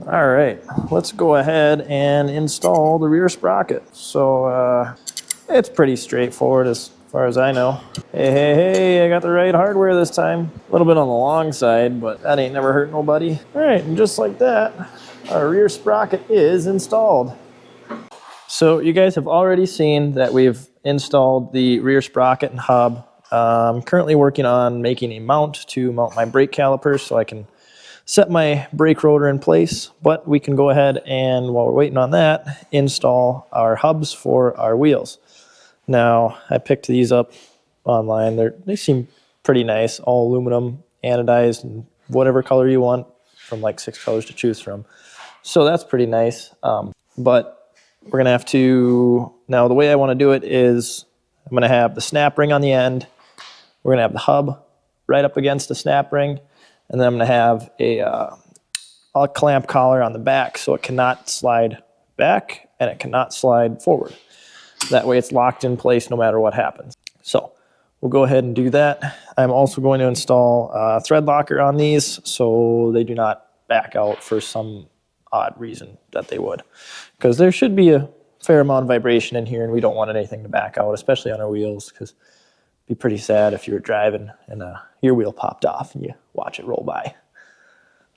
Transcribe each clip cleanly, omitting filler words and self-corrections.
All right, let's go ahead and install the rear sprocket. So it's pretty straightforward as far as I know. Hey, I got the right hardware this time. A little bit on the long side, but that ain't never hurt nobody. All right, and just like that, our rear sprocket is installed. So you guys have already seen that we've installed the rear sprocket and hub. I'm currently working on making a mount to mount my brake calipers so I can set my brake rotor in place, but we can go ahead and, while we're waiting on that, install our hubs for our wheels. Now, I picked these up online. They seem pretty nice, all aluminum, anodized, and whatever color you want, from like 6 colors to choose from. So that's pretty nice, but we're gonna have to, now the way I wanna do it is, I'm gonna have the snap ring on the end, we're gonna have the hub right up against the snap ring, and then I'm gonna have a clamp collar on the back so it cannot slide back and it cannot slide forward. That way it's locked in place no matter what happens. So we'll go ahead and do that. I'm also going to install a thread locker on these so they do not back out for some odd reason that they would. Because there should be a fair amount of vibration in here and we don't want anything to back out, especially on our wheels, because it'd be pretty sad if you were driving and your wheel popped off and you watch it roll by.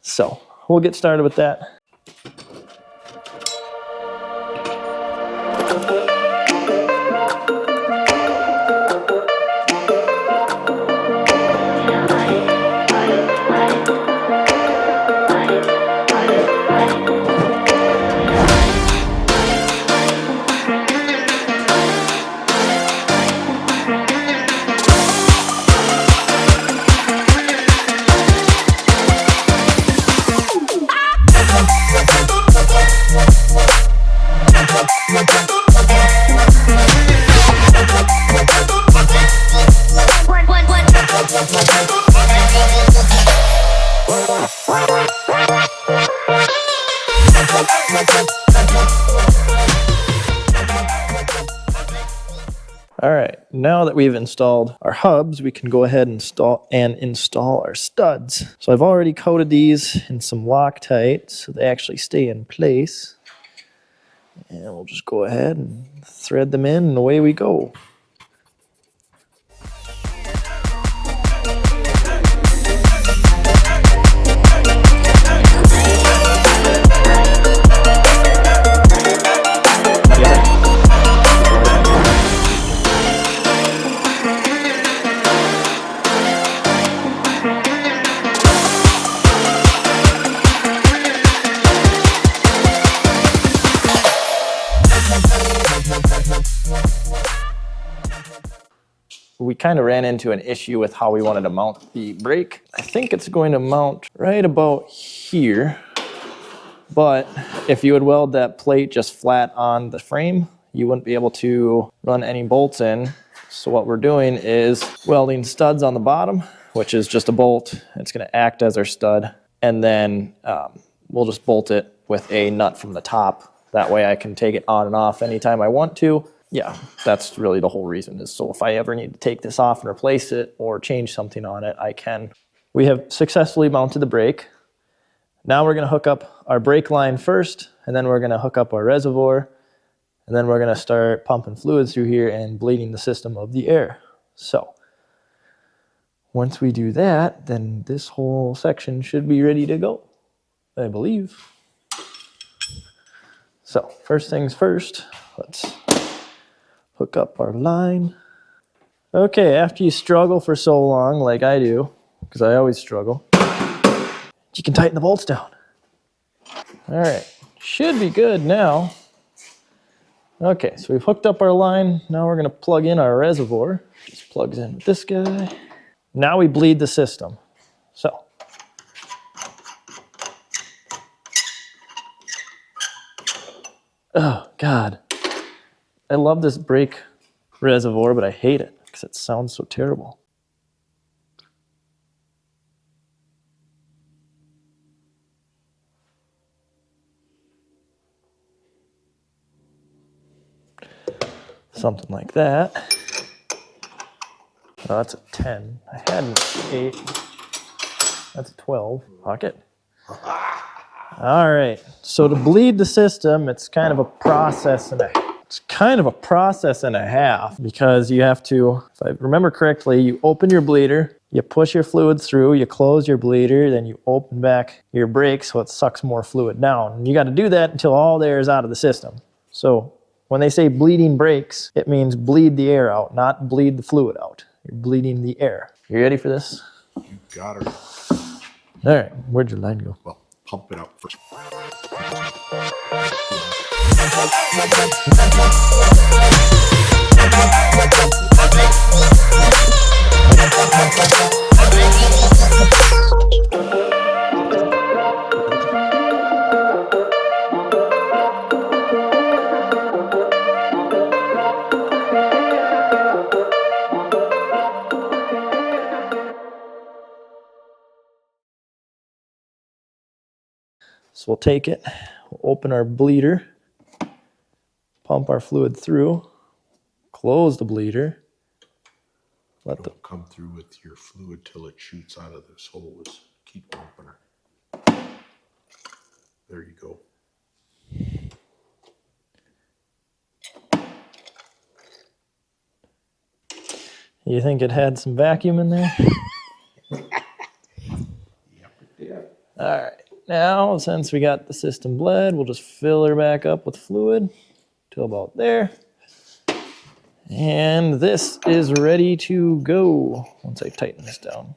So we'll get started with that. All right, now that we've installed our hubs, we can go ahead and install our studs. So I've already coated these in some Loctite so they actually stay in place. And we'll just go ahead and thread them in and away we go. We kind of ran into an issue with how we wanted to mount the brake. I think it's going to mount right about here, but if you would weld that plate just flat on the frame, you wouldn't be able to run any bolts in. So what we're doing is welding studs on the bottom, which is just a bolt. It's going to act as our stud, and then we'll just bolt it with a nut from the top. That way I can take it on and off anytime I want to. Yeah, that's really the whole reason, is so if I ever need to take this off and replace it or change something on it, I can. We have successfully mounted the brake. Now we're gonna hook up our brake line first, and then we're gonna hook up our reservoir, and then we're gonna start pumping fluid through here and bleeding the system of the air. So once we do that, then this whole section should be ready to go, I believe. So first things first, let's hook up our line. Okay, after you struggle for so long, like I do, because I always struggle, you can tighten the bolts down. All right, should be good now. Okay, so we've hooked up our line. Now we're gonna plug in our reservoir. Just plugs in with this guy. Now we bleed the system. So. Oh, God. I love this brake reservoir, but I hate it because it sounds so terrible. Something like that. Oh, that's a 10. I had an 8. That's a 12. Fuck it. All right, so to bleed the system, it's kind of a process and a half because you have to, if I remember correctly, you open your bleeder, you push your fluid through, you close your bleeder, then you open back your brake so it sucks more fluid down. And you got to do that until all the air is out of the system. So when they say bleeding brakes, it means bleed the air out, not bleed the fluid out. You're bleeding the air. You ready for this? You got her. All right, where'd your line go? Well, pump it out first. So we'll take it, we'll open our bleeder, pump our fluid through, close the bleeder. Don't come through with your fluid till it shoots out of this hole. Just keep pumping her. There you go. You think it had some vacuum in there? Yep, it did. All right, now since we got the system bled, we'll just fill her back up with fluid till about there. And this is ready to go once I tighten this down.